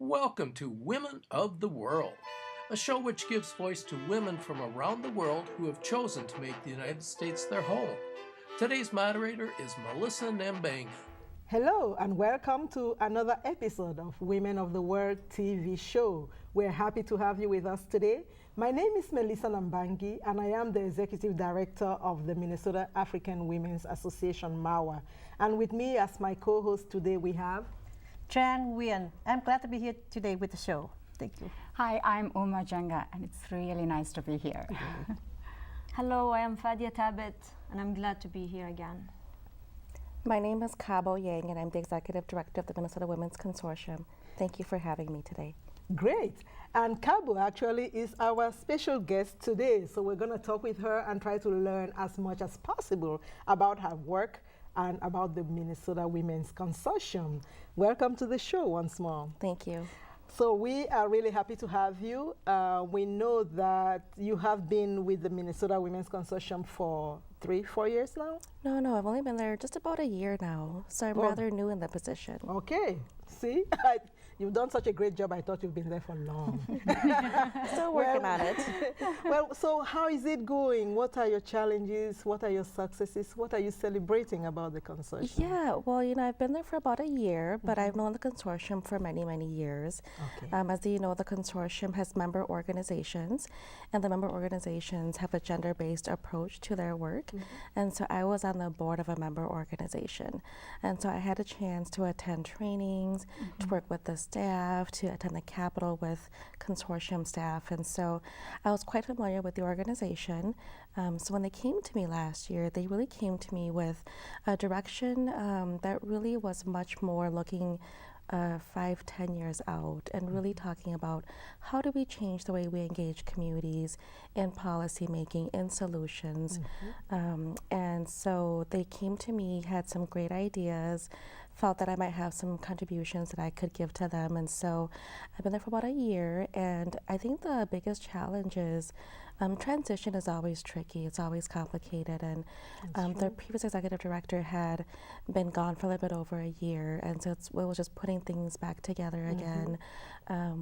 Welcome to Women of the World, a show which gives voice to women from around the world who have chosen to make the United States their home. Today's moderator is Melissa Nambangi. Hello and welcome to another episode of Women of the World TV show. We're happy to have you with us today. My name is Melissa Nambangi and I am the Executive Director of the Minnesota African Women's Association, MAWA. And with me as my co-host today we have Trang Nguyen. I'm glad to be here today with the show. Thank you. Hi, I'm Uma Janga, and it's really nice to be here. Hello, I am Fadia Tabet, and I'm glad to be here again. My name is Kabo Yang, and I'm the Executive Director of the Minnesota Women's Consortium. Thank you for having me today. Great. And Kabo actually is our special guest today. So we're going to talk with her and try to learn as much as possible about her work and about the Minnesota Women's Consortium. Welcome to the show once more. Thank you. So we are really happy to have you. We know that you have been with the Minnesota Women's Consortium for 3-4 years now? No, I've only been there just about a year now, so I'm rather new in the position. Okay, see, you've done such a great job. I thought you've been there for long. Still working on it. Well, so how is it going? What are your challenges? What are your successes? What are you celebrating about the consortium? Yeah, well, I've been there for about a year, but I've known the consortium for many, many years. Okay. As you know, the consortium has member organizations, and the member organizations have a gender-based approach to their work. And so I was on the board of a member organization. And so I had a chance to attend trainings, to work with the staff, to attend the Capitol with consortium staff. And so I was quite familiar with the organization. So when they came to me last year, they really came to me with a direction that really was much more looking 5-10 years out and really talking about how do we change the way we engage communities in policy making, in solutions. And so they came to me, had some great ideas, felt that I might have some contributions that I could give to them. And so I've been there for about a year, and I think the biggest challenge is transition is always tricky, it's always complicated, and the previous executive director had been gone for a little bit over a year, and so it was just putting things back together again.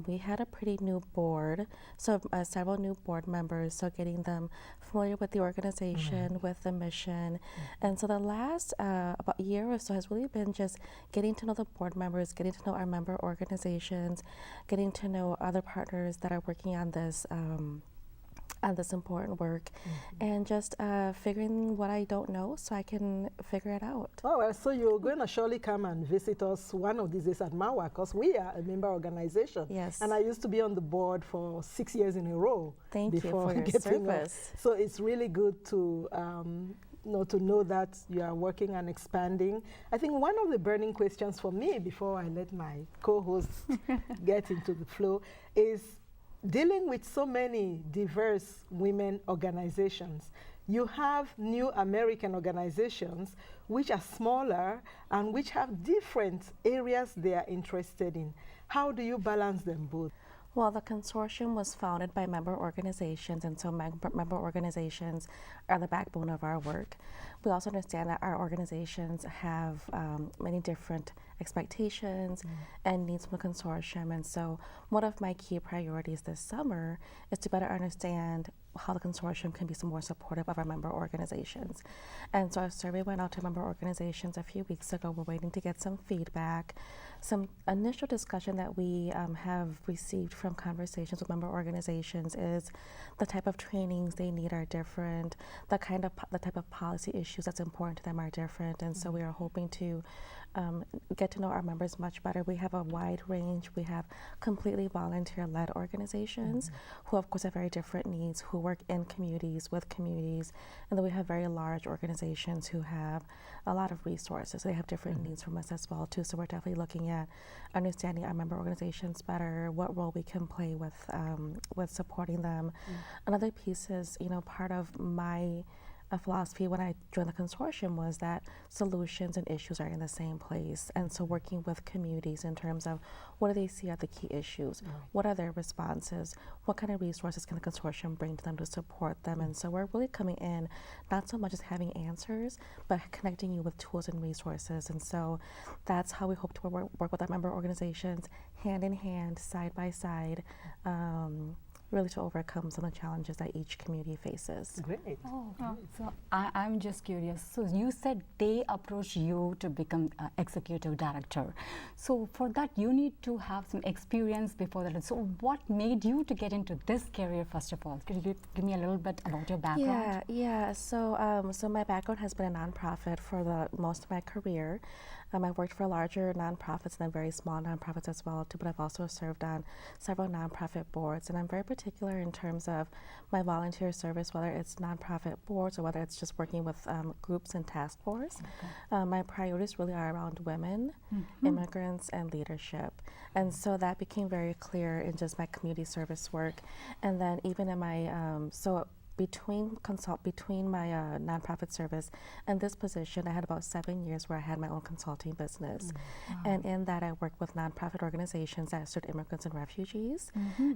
We had a pretty new board, so several new board members, so getting them familiar with the organization, with the mission, and so the last about year or so has really been just getting to know the board members, getting to know our member organizations, getting to know other partners that are working on this important work, and just figuring what I don't know so I can figure it out. Oh, well, so you're going to surely come and visit us one of these days at MAWA, because we are a member organization. Yes. And I used to be on the board for 6 years in a row. Thank you for your service. So it's really good to to know that you are working and expanding. I think one of the burning questions for me before I let my co-hosts get into the flow is dealing with so many diverse women organizations. You have new American organizations which are smaller and which have different areas they are interested in. How do you balance them both? Well, the consortium was founded by member organizations, and so member organizations are the backbone of our work. We also understand that our organizations have many different expectations and needs from the consortium, and so one of my key priorities this summer is to better understand how the consortium can be some more supportive of our member organizations. And so our survey went out to member organizations a few weeks ago. We're waiting to get some feedback. Some initial discussion that we have received from conversations with member organizations is the type of trainings they need are different, the type of policy issues that's important to them are different, and so we are hoping to get to know our members much better. We have a wide range. We have completely volunteer-led organizations who, of course, have very different needs, who work in communities, with communities, and then we have very large organizations who have a lot of resources. They have different needs from us as well, too, so we're definitely looking at understanding our member organizations better, what role we can play with supporting them. Another piece is, part of my philosophy when I joined the consortium was that solutions and issues are in the same place. And so working with communities in terms of what do they see are the key issues, what are their responses, what kind of resources can the consortium bring to them to support them. And so we're really coming in not so much as having answers, but connecting you with tools and resources. And so that's how we hope to work with our member organizations hand in hand, side by side, really to overcome some of the challenges that each community faces. Great. So I'm just curious. So you said they approached you to become executive director. So for that, you need to have some experience before that. So what made you to get into this career, first of all? Could you give me a little bit about your background? Yeah. So my background has been a nonprofit for the most of my career. I've worked for larger nonprofits and then very small nonprofits as well too, but I've also served on several nonprofit boards, and I'm very particular in terms of my volunteer service, whether it's nonprofit boards or whether it's just working with groups and task force. My priorities really are around women, immigrants, and leadership. And so that became very clear in just my community service work. And then even in my, between my nonprofit service and this position, I had about 7 years where I had my own consulting business. And in that, I worked with nonprofit organizations that served immigrants and refugees.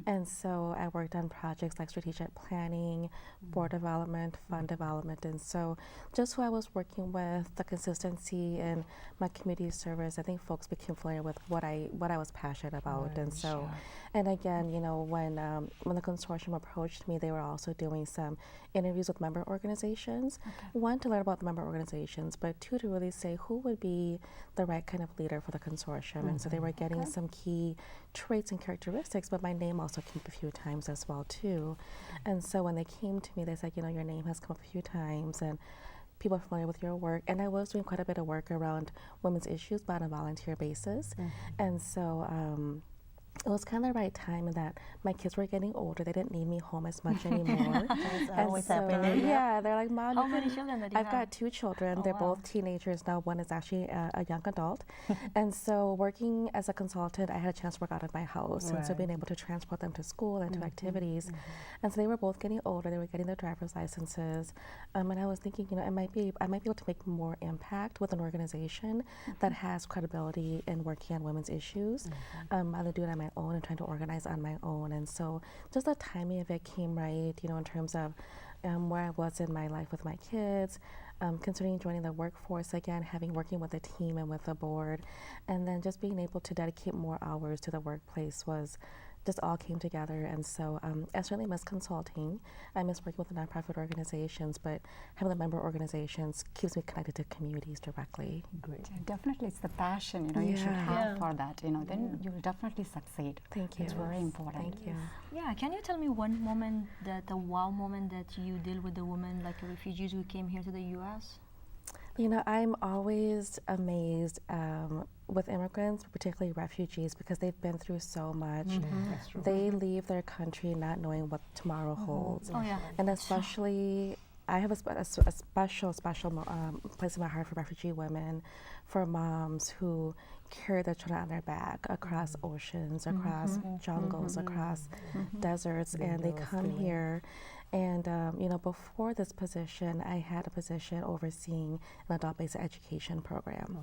And so I worked on projects like strategic planning, board development, fund development. And so just who I was working with, the consistency in my community service, I think folks became familiar with what I was passionate about. And so, and again, you know, when the consortium approached me, they were also doing some interviews with member organizations. One, to learn about the member organizations, but two, to really say who would be the right kind of leader for the consortium. And so they were getting some key traits and characteristics, but my name also came up a few times as well too. And so when they came to me, they said, you know, your name has come up a few times and people are familiar with your work. And I was doing quite a bit of work around women's issues, but on a volunteer basis. And so it was kind of the right time in that my kids were getting older. They didn't need me home as much anymore. Always happening. Yeah, they're like, Mom, How many children did you have? I've got 2 children. They're both teenagers now. One is actually a young adult. And so working as a consultant, I had a chance to work out of my house. And so being able to transport them to school and to activities. And so they were both getting older. They were getting their driver's licenses. And I was thinking, you know, I might be able to make more impact with an organization that has credibility in working on women's issues. Either do it on my own and trying to organize on my own. And so just the timing of it came right, you know, in terms of where I was in my life with my kids, considering joining the workforce again, working with a team and with a board, and then just being able to dedicate more hours to the workplace was just all came together. And so I certainly miss consulting. I miss working with the nonprofit organizations, but having the member organizations keeps me connected to communities directly. Great. Definitely, it's the passion, you know, you should have for that, you know, then you'll definitely succeed. Thank you. It's very important. Thank you. Yeah, can you tell me one moment, the wow moment that you deal with the women, like refugees who came here to the U.S.? You know, I'm always amazed with immigrants, particularly refugees, because they've been through so much. They leave their country not knowing what tomorrow holds. And especially, I have a special place in my heart for refugee women, for moms who carry their children on their back across oceans, across jungles, across deserts, and they come here. And, you know, before this position, I had a position overseeing an adult-based education program.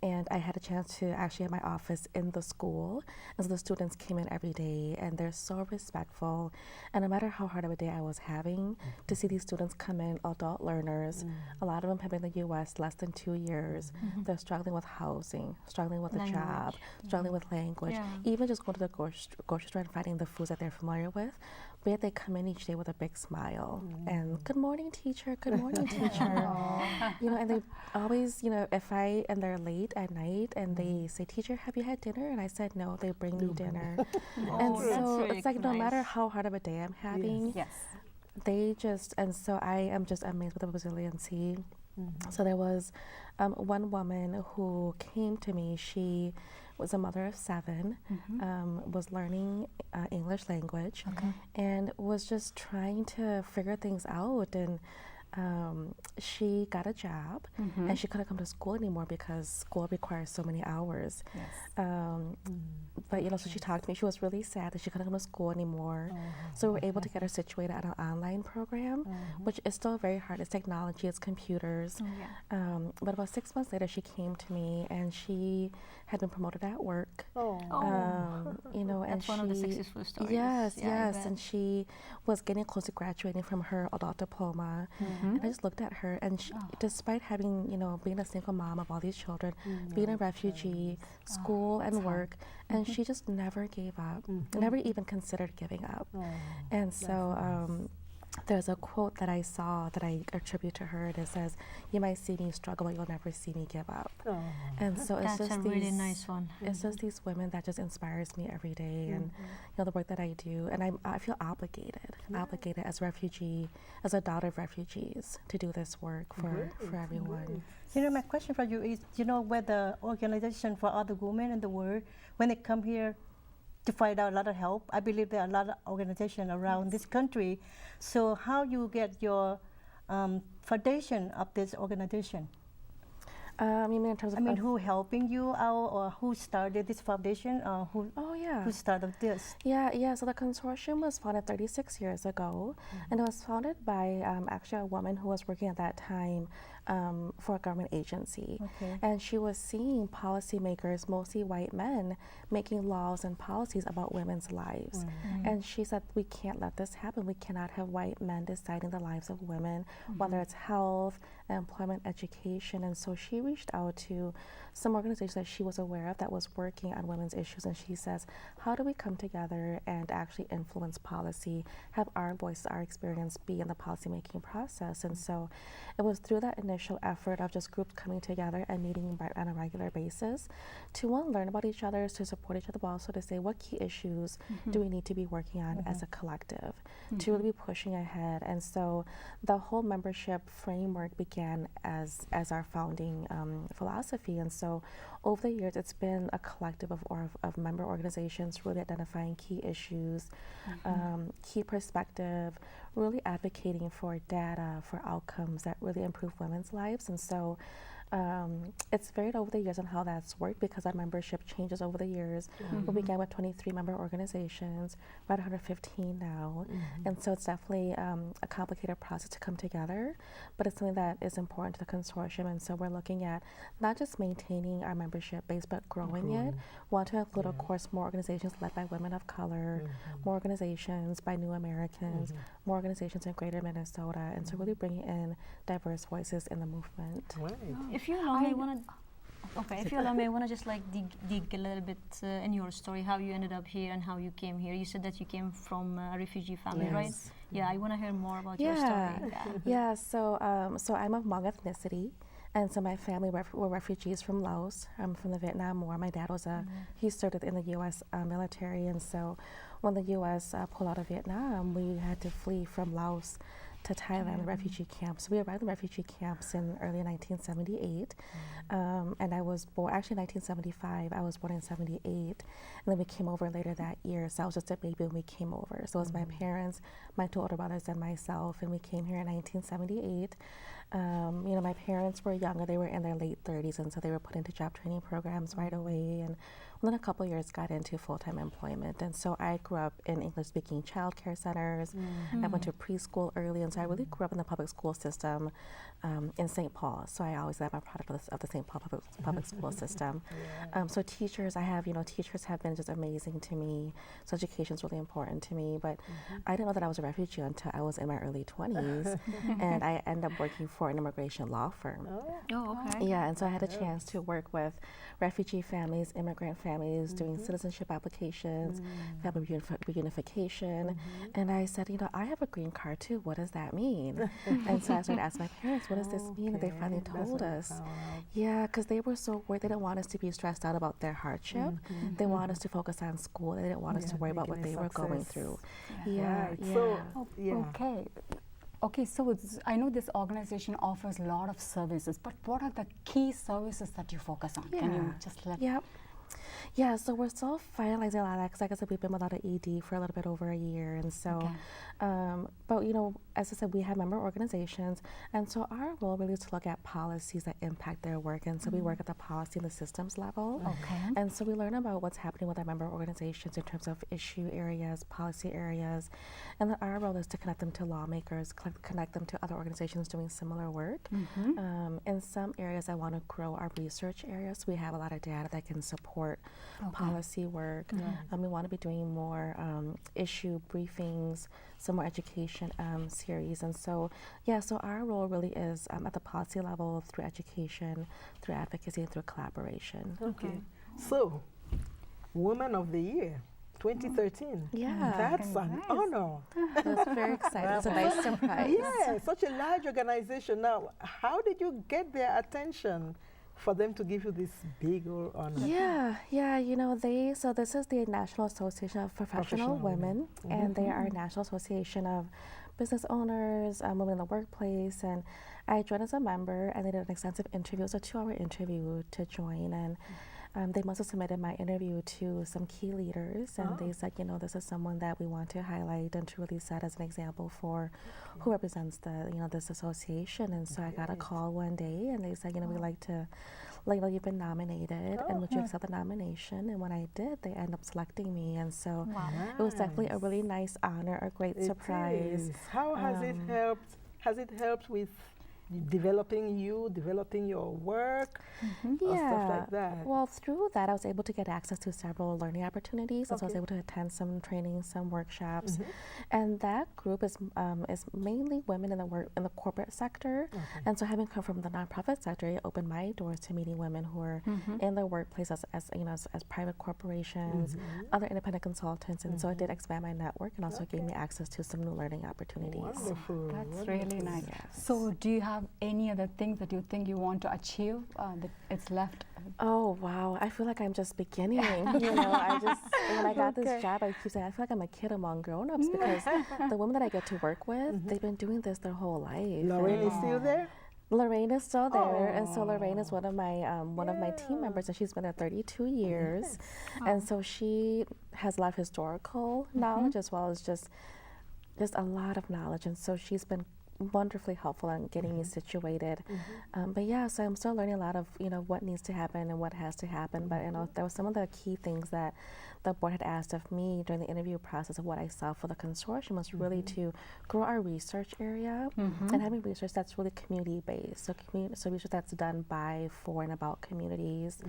And I had a chance to actually have my office in the school. And so the students came in every day, and they're so respectful. And no matter how hard of a day I was having, to see these students come in, adult learners, a lot of them have been in the U.S. less than 2 years. They're struggling with housing, struggling with a job, struggling with language, even just going to the grocery store and finding the foods that they're familiar with. But yet they come in each day with a big smile and good morning, teacher, good morning, teacher. You know, and they always, you know, and they're late at night and they say, teacher, have you had dinner? And I said, no, they bring me dinner. And so it's like, no matter how hard of a day I'm having, they just, and so I am just amazed with the resiliency. So there was one woman who came to me. She was a mother of 7, was learning English language, and was just trying to figure things out. And she got a job and she couldn't come to school anymore because school requires so many hours. Yes. But so she talked to me. She was really sad that she couldn't come to school anymore. So we were able to get her situated at an online program, which is still very hard. It's technology, it's computers. But about 6 months later, she came to me and she had been promoted at work. And That's one of the successful stories. Yes, Yeah, yes. And she was getting close to graduating from her adult diploma. And I just looked at her, and she, despite having, being a single mom of all these children, being a refugee, school and work, and she just never gave up, never even considered giving up. And so there's a quote that I saw that I attribute to her, and it says, "You might see me struggle, but you'll never see me give up." And so it's That's just a really nice one. It's just these women that just inspires me every day, and the work that I do, and I feel obligated as a refugee, as a daughter of refugees, to do this work for everyone. My question for you is, whether organization for other women in the world, when they come here to find out a lot of help, I believe there are a lot of organizations around this country. So how you get your foundation of this organization? You mean in terms of who helping you out, or who started this foundation, or who started this? Yeah. So the consortium was founded 36 years ago, and it was founded by actually a woman who was working at that time for a government agency. And she was seeing policymakers, mostly white men, making laws and policies about women's lives. And she said, we can't let this happen. We cannot have white men deciding the lives of women, whether it's health, employment, education. And so she reached out to some organizations that she was aware of that was working on women's issues, and she says, how do we come together and actually influence policy, have our voices, our experience be in the policymaking process? And so it was through that initial effort of just groups coming together and meeting on a regular basis to, one, learn about each other, to support each other, but also to say, what key issues do we need to be working on as a collective to really be pushing ahead? And so the whole membership framework began as our founding philosophy. And so over the years, it's been a collective of member organizations really identifying key issues, key perspective, really advocating for data, for outcomes that really improve women's lives. And so it's varied over the years on how that's worked, because our membership changes over the years. We began with 23 member organizations, about 115 now. And so it's definitely a complicated process to come together, but it's something that is important to the consortium. And so we're looking at not just maintaining our membership base, but growing it. We want to include, of course, more organizations led by women of color, more organizations by new Americans, more organizations in greater Minnesota, and so really bringing in diverse voices in the movement. If you allow me, I want to just dig a little bit in your story, how you ended up here and how you came here. You said that you came from a refugee family, right? Yeah, I want to hear more about your story. So I'm of Hmong ethnicity. And so my family were refugees from Laos. I'm from the Vietnam War. My dad was he served in the U.S. Military, and so when the U.S. Pulled out of Vietnam, we had to flee from Laos to Thailand, the refugee camps. We arrived in refugee camps in early 1978, and I was born, actually 1975, I was born in 78, and then we came over later that year, so I was just a baby when we came over. So it was my parents, my two older brothers, and myself, and we came here in 1978. My parents were younger, they were in their late 30s, and so they were put into job training programs right away, and within a couple of years got into full-time employment. And so I grew up in English-speaking childcare centers. I went to preschool early, and so I really grew up in the public school system in St. Paul. So I always am a product of the St. Paul public school system. So teachers, teachers have been just amazing to me. So education is really important to me, but I didn't know that I was a refugee until I was in my early 20s, and I ended up working for an immigration law firm. Yeah, and so I had a chance to work with refugee families, immigrant families, doing citizenship applications, family reunification. And I said, I have a green card too. What does that mean? And so I started asking my parents, what does this mean? And they finally told us. Yeah, because they were so worried. They didn't want us to be stressed out about their hardship. They wanted us to focus on school. They didn't want us to worry about what they were going through. Okay, so I know this organization offers a lot of services, but what are the key services that you focus on? Can you just let Yeah, so we're still finalizing a lot of that because, like I said, we've been without an ED for a little bit over a year, and so, but you know, as I said, we have member organizations, and so our role really is to look at policies that impact their work, and so we work at the policy and the systems level, and so we learn about what's happening with our member organizations in terms of issue areas, policy areas, and then our role is to connect them to lawmakers, connect them to other organizations doing similar work. In some areas, I want to grow our research areas. We have a lot of data that can support policy work. We want to be doing more issue briefings, some more education series. And so, yeah, so our role really is at the policy level through education, through advocacy, and through collaboration. Okay. So, Woman of the Year, 2013. Yeah. That's an honor. That's very exciting. It's a nice surprise. Yeah, such a large organization. Now, how did you get their attention for them to give you this big old honor? Yeah, you know, so this is the National Association of Professional Women, and they are a national association of business owners, women in the workplace, and I joined as a member, and they did an extensive interview. It was a 2-hour interview to join, and they must have submitted my interview to some key leaders, and they said, you know, this is someone that we want to highlight and to really set as an example for who represents the, you know, this association. And so I got a call one day, and they said, you know, we'd like to, like, you've been nominated, and would you accept the nomination? And when I did, they ended up selecting me, and so it was definitely a really nice honor, a great surprise. How has it helped? Has it helped with developing your work, or stuff like that? Well, through that, I was able to get access to several learning opportunities. So I was able to attend some trainings, some workshops, and that group is mainly women in the corporate sector. And so, having come from the nonprofit sector, it opened my doors to meeting women who are in their workplace as you know, as private corporations, other independent consultants, and so it did expand my network and also gave me access to some new learning opportunities. Wonderful. That's really nice. So, do you have any other things that you think you want to achieve that it's left? Oh wow, I feel like I'm just beginning. You know, when I got this job, I keep saying I feel like I'm a kid among grown-ups because the women that I get to work with, they've been doing this their whole life. Lorraine is still there? Lorraine is still there, and so Lorraine is one of my team members, and she's been there 32 years, and so she has a lot of historical knowledge as well as just a lot of knowledge, and so she's been wonderfully helpful in getting me situated. But yeah, so I'm still learning a lot of, you know, what needs to happen and what has to happen. But you know, there were some of the key things that the board had asked of me during the interview process of what I saw for the consortium was really to grow our research area and having research that's really community based. So research that's done by, for, and about communities.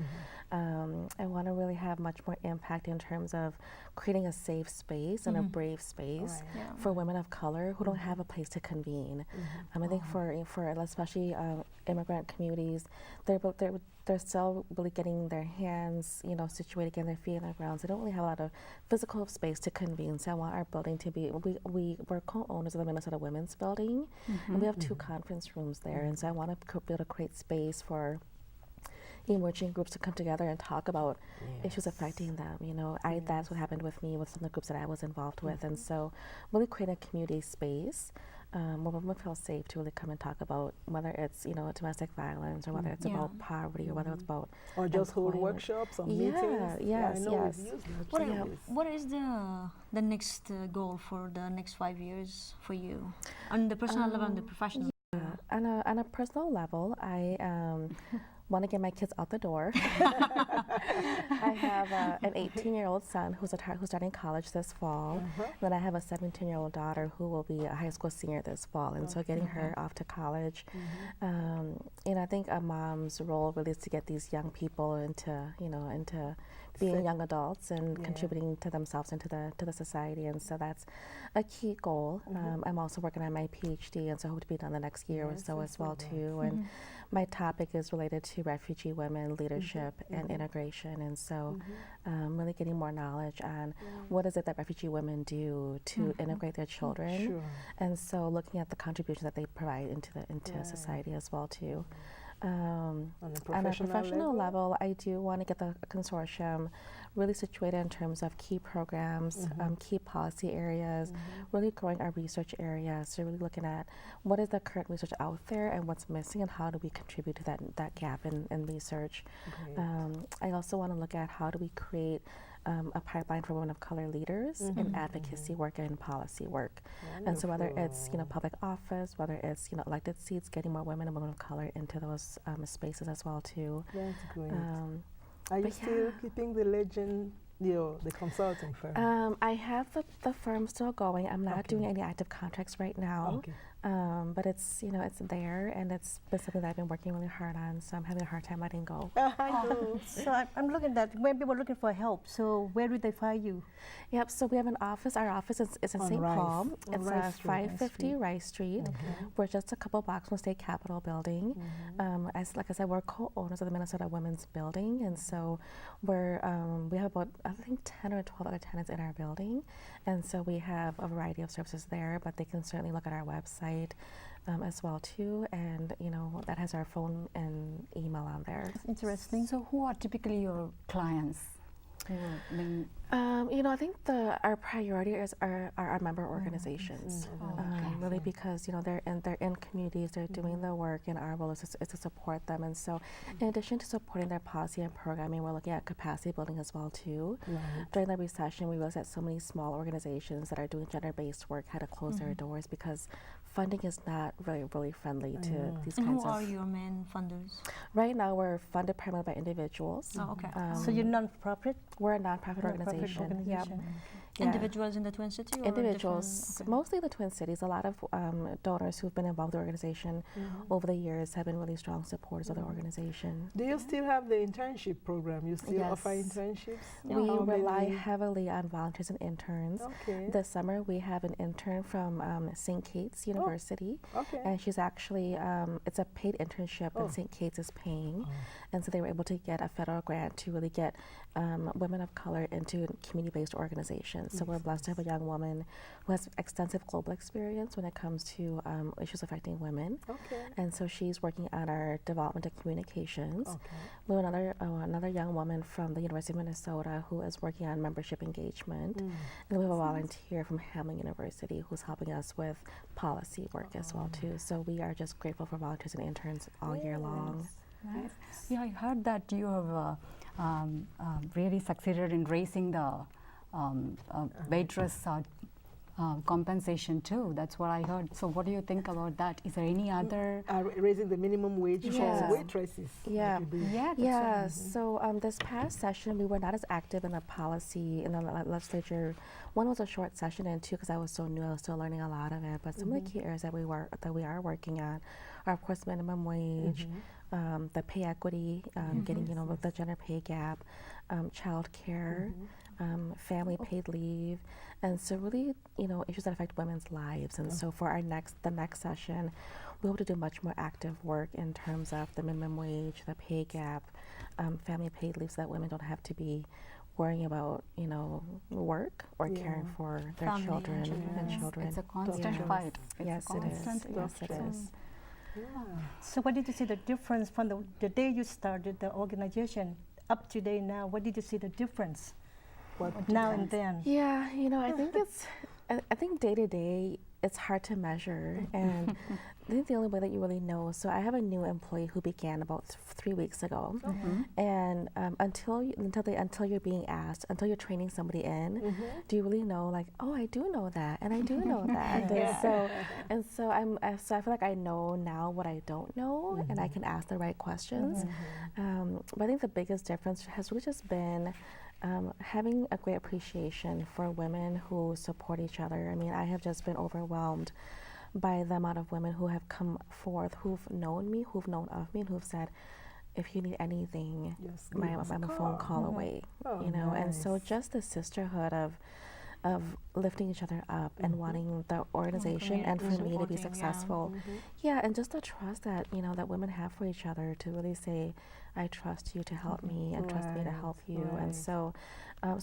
I want to really have much more impact in terms of creating a safe space and a brave space for women of color who don't have a place to convene. I think for especially immigrant communities, they're still really getting their hands, you know, situated, getting their feet on the ground. So they don't really have a lot of physical space to convene. So I want our building to be, we're co-owners of the Minnesota Women's Building, and we have 2 conference rooms there. And so I want to be able to create space for emerging groups to come together and talk about issues affecting them. You know, that's what happened with me with some of the groups that I was involved with. And so really create a community space where women feel safe to really come and talk about whether it's, you know, domestic violence or whether it's about poverty or whether it's about or just hold workshops or meetings. Yes. What is the next goal for the next 5 years for you on the personal level and the professional level? On a personal level, I want to get my kids out the door. I have an 18-year-old son who's starting college this fall. Then I have a 17-year-old daughter who will be a high school senior this fall, and so getting her off to college. You know, I think a mom's role really is to get these young people into being young adults and contributing to themselves and to the society, and so that's a key goal. I'm also working on my PhD, and so I hope to be done the next year or so as well too. And my topic is related to refugee women, leadership, and integration, and so really getting more knowledge on what is it that refugee women do to integrate their children, and so looking at the contributions that they provide into society as well too. On a professional level, I do want to get the consortium really situated in terms of key programs, key policy areas, really growing our research areas. So really looking at what is the current research out there and what's missing and how do we contribute to that gap in research. I also want to look at how do we create a pipeline for women of color leaders in advocacy work and in policy work. And so whether it's public office, whether it's elected seats, getting more women and women of color into those spaces as well too. That's great. Are you still keeping the legend, the consulting firm? I have the firm still going. I'm not doing any active contracts right now. But it's it's there, and it's been something that I've been working really hard on, so I'm having a hard time letting go. I know. So I'm looking at when people are looking for help, so where do they find you? Yep, so we have an office. Our office is in On St. Rice. Paul. On It's Rice Street. 550 Rice Street. We're just a couple blocks from State Capitol building. Like I said, we're co-owners of the Minnesota Women's Building, and so we have about, I think, 10 or 12 other tenants in our building, and so we have a variety of services there, but they can certainly look at our website as well too, and that has our phone and email on there. That's interesting. So who are typically your clients? I think our priority is our member organizations, really, because they're in communities, they're doing the work, and our role is to support them. And so, in addition to supporting their policy and programming, we're looking at capacity building as well too. During the recession, we realized that so many small organizations that are doing gender-based work had to close their doors because funding is not really friendly to these And kinds who of. are your main funders? Right now, we're funded primarily by individuals. Oh, okay. So you're non-profit? We're a nonprofit organization. Yep. Yeah. Individuals in the Twin Cities? Or Individuals, mostly the Twin Cities. A lot of donors who've been involved in the organization over the years have been really strong supporters of the organization. Do you still have the internship program? You still offer internships? We rely heavily on volunteers and interns. This summer we have an intern from St. Kate's University, and she's actually, it's a paid internship, and St. Kate's is paying, and so they were able to get a federal grant to really get women of color into community-based organizations. So we're blessed to have a young woman who has extensive global experience when it comes to issues affecting women. And so she's working on our development of communications. We have another young woman from the University of Minnesota who is working on membership engagement. And we have a volunteer from Hamline University who's helping us with policy work as well too. So we are just grateful for volunteers and interns all year long. Nice. Yeah, I heard that you have really succeeded in raising the waitress compensation too. That's what I heard. So what do you think about that? Is there any other? Raising the minimum wage for waitresses. So this past session, we were not as active in the policy in the legislature. One was a short session, and two, because I was so new, I was still learning a lot of it. But some of the key areas that we are working on are, of course, minimum wage, the pay equity, getting with the gender pay gap, child care, family paid leave, and so really issues that affect women's lives. And so for the next session, we hope to do much more active work in terms of the minimum wage, the pay gap, family paid leave, so that women don't have to be worrying about work or caring for their Family children and children. It's a constant fight. Yes, it is. Yes, it is. So what did you see the difference from the day you started the organization up to today now? What did you see the difference now and then? Yeah, I think day to day it's hard to measure, and I think the only way that you really know. So I have a new employee who began about 3 weeks ago, and until you're being asked, until you're training somebody in, do you really know? Like, oh, I do know that, and I do know that. And so I feel like I know now what I don't know, and I can ask the right questions. But I think the biggest difference has really just been having a great appreciation for women who support each other. I mean, I have just been overwhelmed by the amount of women who have come forth, who've known me, who've known of me, and who've said, if you need anything, I'm a phone call away. And so just the sisterhood of lifting each other up and wanting the organization and for me to be successful. And just the trust that that women have for each other, to really say, I trust you to help me and trust me to help you. And so I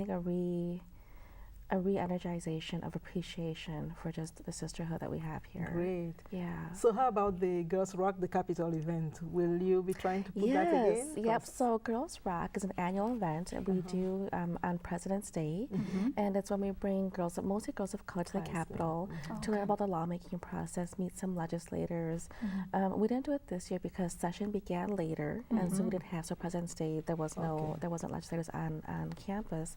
think a re-energization of appreciation for just the sisterhood that we have here. Great. Yeah. So how about the Girls Rock the Capital event? Will you be trying to put that again? Yep. So Girls Rock is an annual event we do on President's Day, and it's when we bring girls, mostly girls of color, to the Capitol to learn about the lawmaking process, meet some legislators. We didn't do it this year because session began later, and so we didn't have. So President's Day, there wasn't legislators on campus,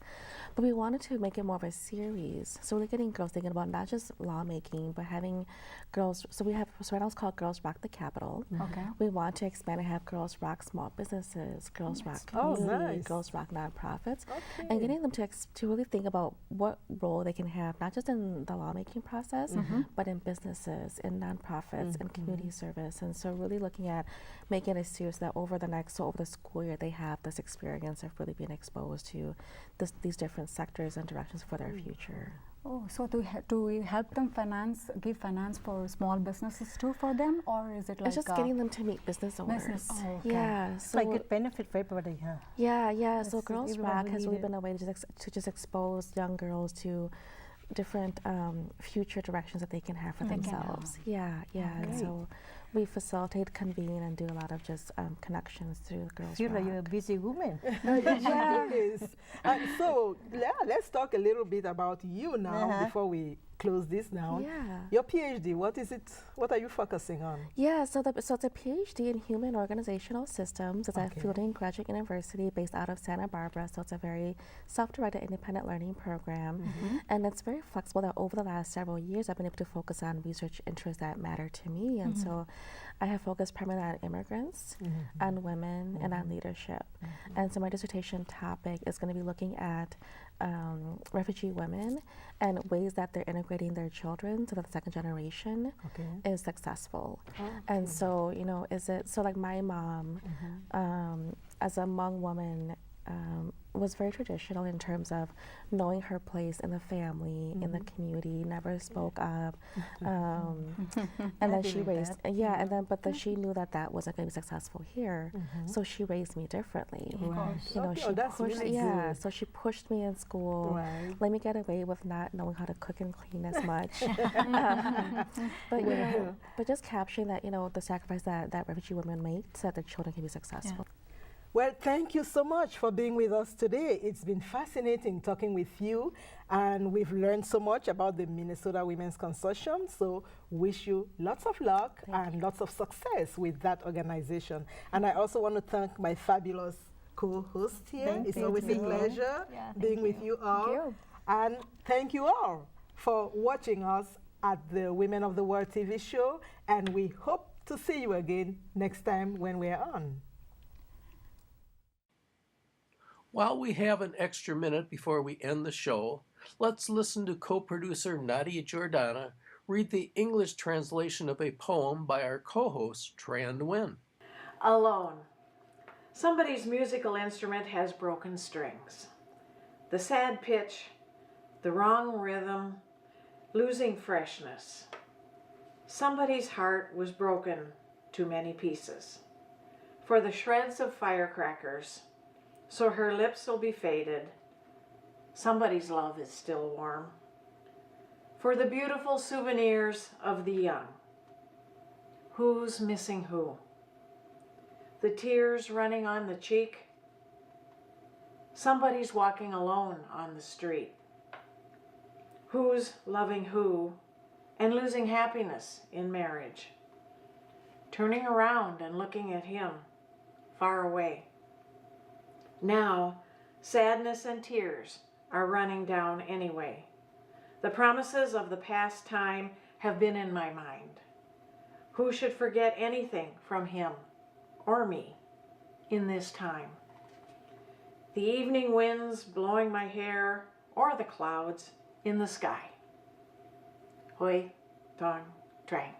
but we wanted to make it more of a series. So we're getting girls thinking about not just lawmaking, but having girls. So right now it's called Girls Rock the Capitol. Okay. We want to expand and have Girls Rock small businesses, Girls Rock community, Girls Rock nonprofits, and getting them to really think about what role they can have, not just in the lawmaking process, but in businesses, in nonprofits, and community service. And so really looking at making a series that over the school year, they have this experience of really being exposed to these different sectors and directions for their future. Oh, so do we help them give finance for small businesses too for them, or is it like it's just getting them to meet business owners? Oh, okay. Yeah, It's like good benefit for everybody. Huh? Yeah. So Girls Rock has really needed. been a way to just expose young girls to different future directions that they can have for themselves. Yeah. And so we facilitate, convene, and do a lot of just connections through Girls Feel Rock. like you're a busy woman. Yes. And so let's talk a little bit about you now before we close this down. Yeah. Your PhD, what is it? What are you focusing on? Yeah, so it's a PhD in Human Organizational Systems. It's at Fielding Graduate University based out of Santa Barbara. So it's a very self-directed independent learning program. And it's very flexible that over the last several years, I've been able to focus on research interests that matter to me. And so I have focused primarily on immigrants, on women, and on leadership. And so my dissertation topic is going to be looking at refugee women and ways that they're integrating their children so that the second generation is successful. And so, like my mom, as a Hmong woman, was very traditional in terms of knowing her place in the family, in the community, never spoke up. And then she raised, but she knew that wasn't going to be successful here. So she raised me differently. So she pushed me in school, let me get away with not knowing how to cook and clean as much. But just capturing that, the sacrifice that refugee women make so that their children can be successful. Well, thank you so much for being with us today. It's been fascinating talking with you, and we've learned so much about the Minnesota Women's Consortium. So wish you lots of luck and lots of success with that organization. And I also want to thank my fabulous co-host here. It's always a pleasure being with you all. Thank you. And thank you all for watching us at the Women of the World TV show. And we hope to see you again next time when we're on. While we have an extra minute before we end the show, let's listen to co-producer Nadia Jordana read the English translation of a poem by our co-host, Tran Nguyen. Alone. Somebody's musical instrument has broken strings. The sad pitch, the wrong rhythm, losing freshness. Somebody's heart was broken to many pieces. For the shreds of firecrackers, so her lips will be faded. Somebody's love is still warm. For the beautiful souvenirs of the young. Who's missing who? The tears running on the cheek. Somebody's walking alone on the street. Who's loving who and losing happiness in marriage? Turning around and looking at him far away. Now, sadness and tears are running down anyway. The promises of the past time have been in my mind. Who should forget anything from him or me in this time? The evening winds blowing my hair or the clouds in the sky. Hoi, Tong, Trang.